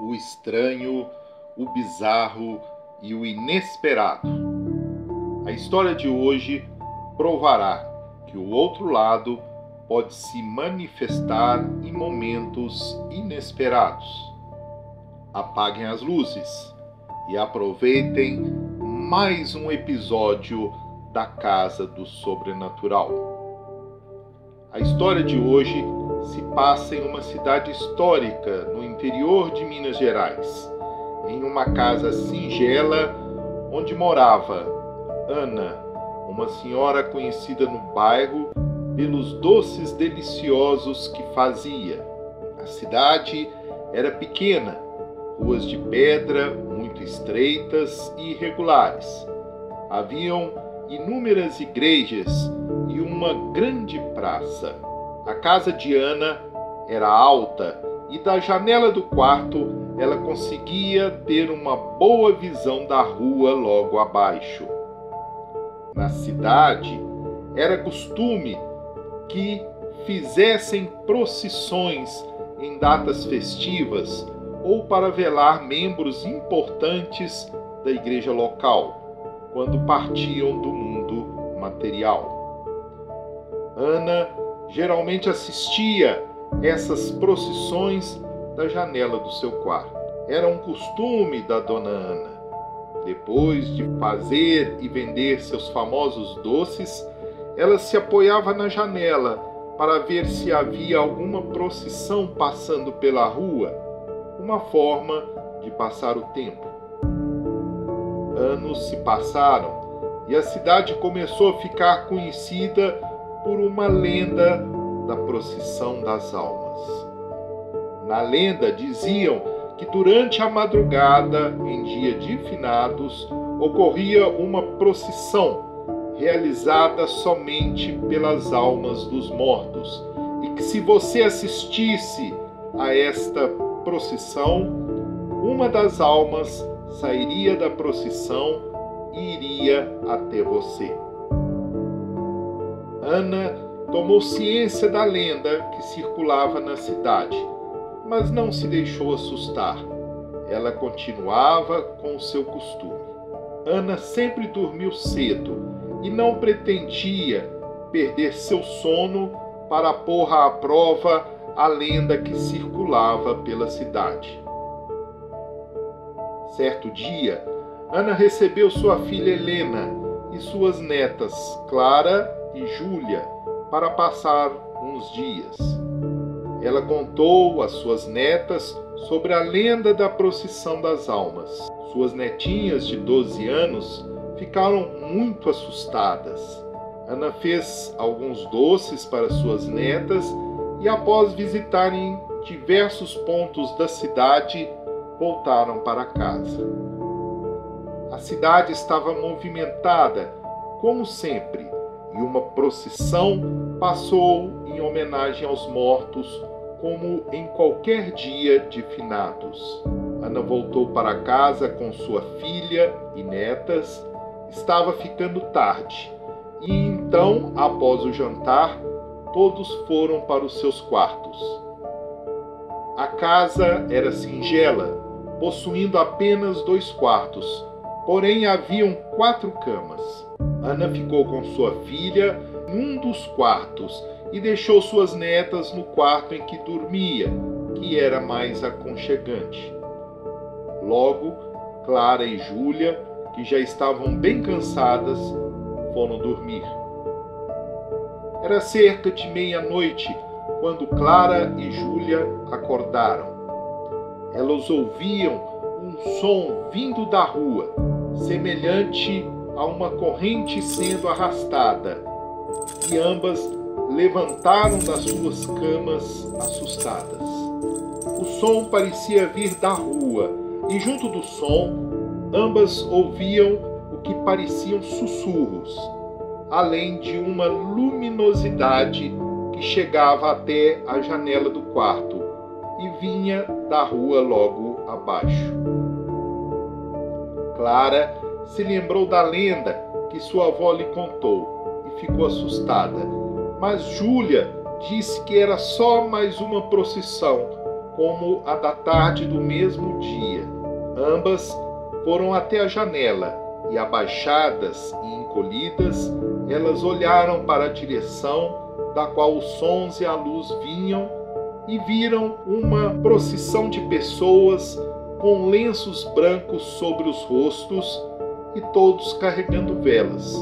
o estranho, o bizarro e o inesperado. A história de hoje provará que o outro lado pode se manifestar em momentos inesperados. Apaguem as luzes e aproveitem mais um episódio da Casa do Sobrenatural. A história de hoje se passa em uma cidade histórica no interior de Minas Gerais, em uma casa singela onde morava Ana, uma senhora conhecida no bairro pelos doces deliciosos que fazia. A cidade era pequena, ruas de pedra muito estreitas e irregulares. Haviam inúmeras igrejas e uma grande praça. A casa de Ana era alta e da janela do quarto ela conseguia ter uma boa visão da rua logo abaixo. Na cidade, era costume que fizessem procissões em datas festivas ou para velar membros importantes da igreja local, quando partiam do mundo material. Ana geralmente assistia essas procissões da janela do seu quarto. Era um costume da dona Ana. Depois de fazer e vender seus famosos doces, ela se apoiava na janela para ver se havia alguma procissão passando pela rua, uma forma de passar o tempo. Anos se passaram e a cidade começou a ficar conhecida por uma lenda da procissão das almas. Na lenda diziam que durante a madrugada, em dia de finados, ocorria uma procissão realizada somente pelas almas dos mortos, e que se você assistisse a esta procissão, uma das almas sairia da procissão e iria até você. Ana tomou ciência da lenda que circulava na cidade, mas não se deixou assustar. Ela continuava com o seu costume. Ana sempre dormiu cedo e não pretendia perder seu sono para pôr à prova a lenda que circulava pela cidade. Certo dia, Ana recebeu sua filha Helena e suas netas Clara e Júlia para passar uns dias. Ela contou às suas netas sobre a lenda da procissão das almas. Suas netinhas de 12 anos ficaram muito assustadas. Ana fez alguns doces para suas netas e, após visitarem diversos pontos da cidade, voltaram para casa. A cidade estava movimentada, como sempre, e uma procissão passou em homenagem aos mortos, como em qualquer dia de finados. Ana voltou para casa com sua filha e netas. Estava ficando tarde, e então, após o jantar, todos foram para os seus quartos. A casa era singela, possuindo apenas 2 quartos, porém haviam 4 camas. Ana ficou com sua filha em um dos quartos e deixou suas netas no quarto em que dormia, que era mais aconchegante. Logo, Clara e Júlia, que já estavam bem cansadas, foram dormir. Era cerca de meia-noite quando Clara e Júlia acordaram. Elas ouviam um som vindo da rua, semelhante a uma corrente sendo arrastada, e ambas levantaram das suas camas assustadas. O som parecia vir da rua, e junto do som, ambas ouviam o que pareciam sussurros, além de uma luminosidade que chegava até a janela do quarto e vinha da rua logo abaixo. Clara se lembrou da lenda que sua avó lhe contou e ficou assustada, mas Júlia disse que era só mais uma procissão, como a da tarde do mesmo dia. Ambas foram até a janela e, abaixadas e encolhidas, elas olharam para a direção da qual os sons e a luz vinham e viram uma procissão de pessoas com lenços brancos sobre os rostos e todos carregando velas.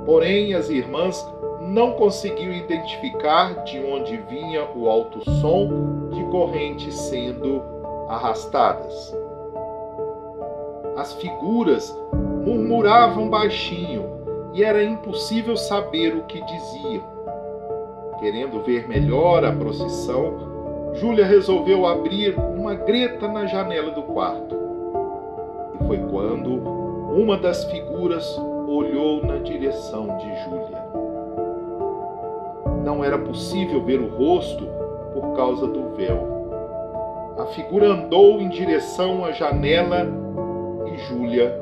Porém, as irmãs não conseguiam identificar de onde vinha o alto som de correntes sendo arrastadas. As figuras murmuravam baixinho e era impossível saber o que diziam. Querendo ver melhor a procissão, Júlia resolveu abrir uma greta na janela do quarto. E foi quando uma das figuras olhou na direção de Júlia. Não era possível ver o rosto por causa do véu. A figura andou em direção à janela e Júlia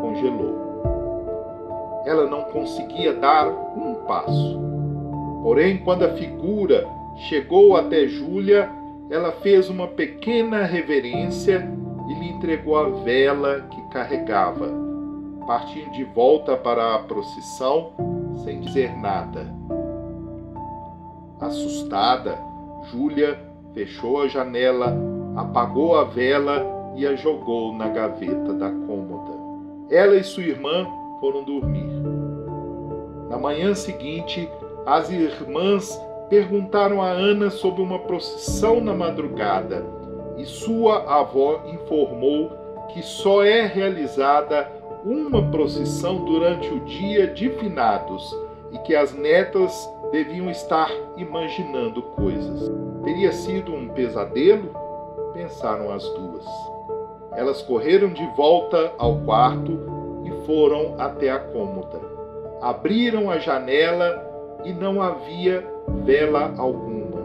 congelou. Ela não conseguia dar um passo. Porém, quando a figura chegou até Júlia, ela fez uma pequena reverência e lhe entregou a vela que carregava, partindo de volta para a procissão sem dizer nada. Assustada, Júlia fechou a janela, apagou a vela e a jogou na gaveta da cômoda. Ela e sua irmã foram dormir. Na manhã seguinte, as irmãs perguntaram a Ana sobre uma procissão na madrugada e sua avó informou que só é realizada uma procissão durante o dia de finados e que as netas deviam estar imaginando coisas. Teria sido um pesadelo? Pensaram as duas. Elas correram de volta ao quarto e foram até a cômoda. Abriram a janela e não havia vela alguma.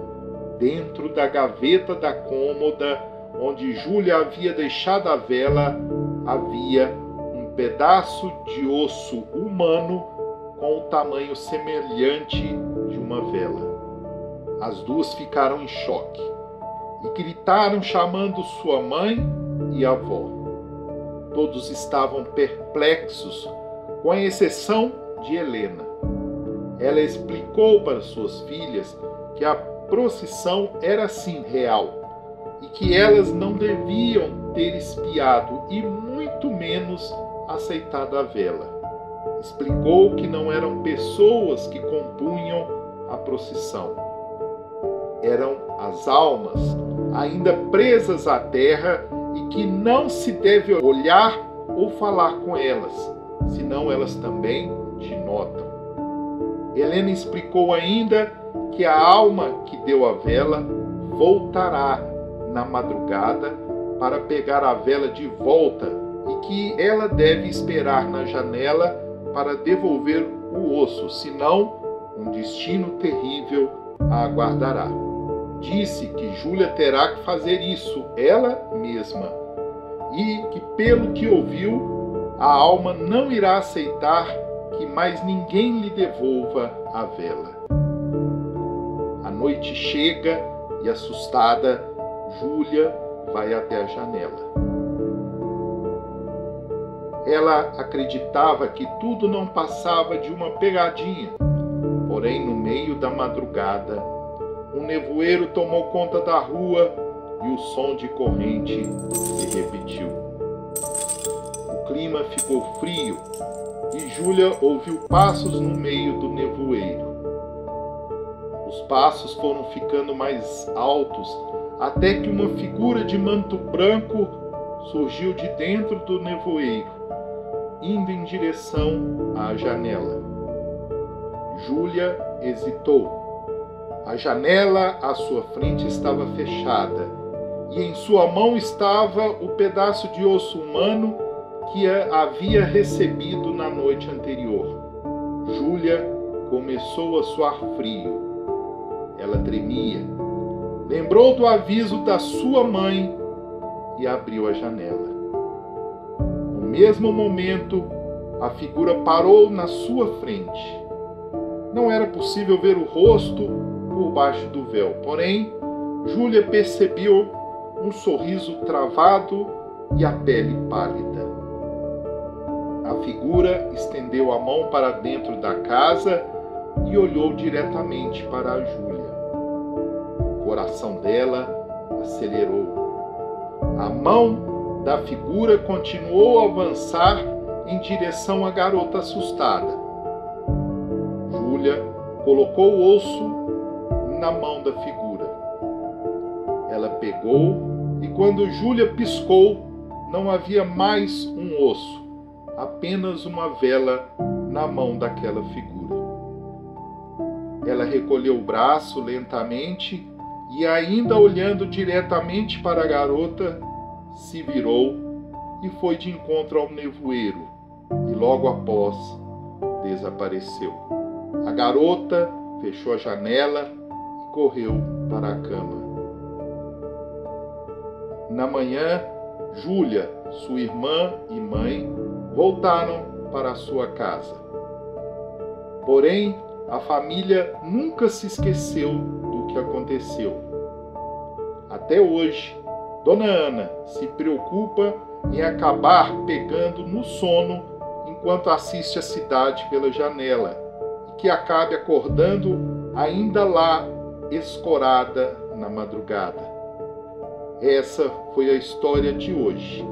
Dentro da gaveta da cômoda, onde Júlia havia deixado a vela, havia um pedaço de osso humano com o tamanho semelhante de uma vela. As duas ficaram em choque e gritaram chamando sua mãe e avó. Todos estavam perplexos, com a exceção de Helena. Ela explicou para suas filhas que a procissão era sim real e que elas não deviam ter espiado e muito menos aceitado a vela. Explicou que não eram pessoas que compunham a procissão. Eram as almas ainda presas à terra e que não se deve olhar ou falar com elas, senão elas também te notam. Helena explicou ainda que a alma que deu a vela voltará na madrugada para pegar a vela de volta e que ela deve esperar na janela para devolver o osso, senão um destino terrível a aguardará. Disse que Júlia terá que fazer isso ela mesma e que, pelo que ouviu, a alma não irá aceitar que mais ninguém lhe devolva a vela. A noite chega e, assustada, Júlia vai até a janela. Ela acreditava que tudo não passava de uma pegadinha, porém, no meio da madrugada, um nevoeiro tomou conta da rua e o som de corrente se repetiu. O clima ficou frio e Júlia ouviu passos no meio do nevoeiro. Os passos foram ficando mais altos até que uma figura de manto branco surgiu de dentro do nevoeiro, indo em direção à janela. Júlia hesitou. A janela à sua frente estava fechada e em sua mão estava o pedaço de osso humano que a havia recebido na noite anterior. Júlia começou a suar frio. Ela tremia. Lembrou do aviso da sua mãe e abriu a janela. No mesmo momento, a figura parou na sua frente. Não era possível ver o rosto por baixo do véu, porém, Júlia percebeu um sorriso travado e a pele pálida. A figura estendeu a mão para dentro da casa e olhou diretamente para a Júlia. O coração dela acelerou. A mão da figura continuou a avançar em direção à garota assustada. Júlia colocou o osso na mão da figura. Ela pegou e quando Júlia piscou, não havia mais um osso, apenas uma vela na mão daquela figura. Ela recolheu o braço lentamente e, ainda olhando diretamente para a garota, se virou e foi de encontro ao nevoeiro e logo após desapareceu. A garota fechou a janela e correu para a cama. Na manhã, Júlia, sua irmã e mãe voltaram para a sua casa. Porém, a família nunca se esqueceu do que aconteceu. Até hoje, Dona Ana se preocupa em acabar pegando no sono enquanto assiste a cidade pela janela e que acabe acordando ainda lá escorada na madrugada. Essa foi a história de hoje.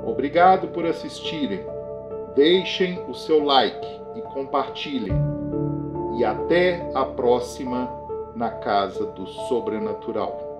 Obrigado por assistirem. Deixem o seu like e compartilhem. E até a próxima na Casa do Sobrenatural.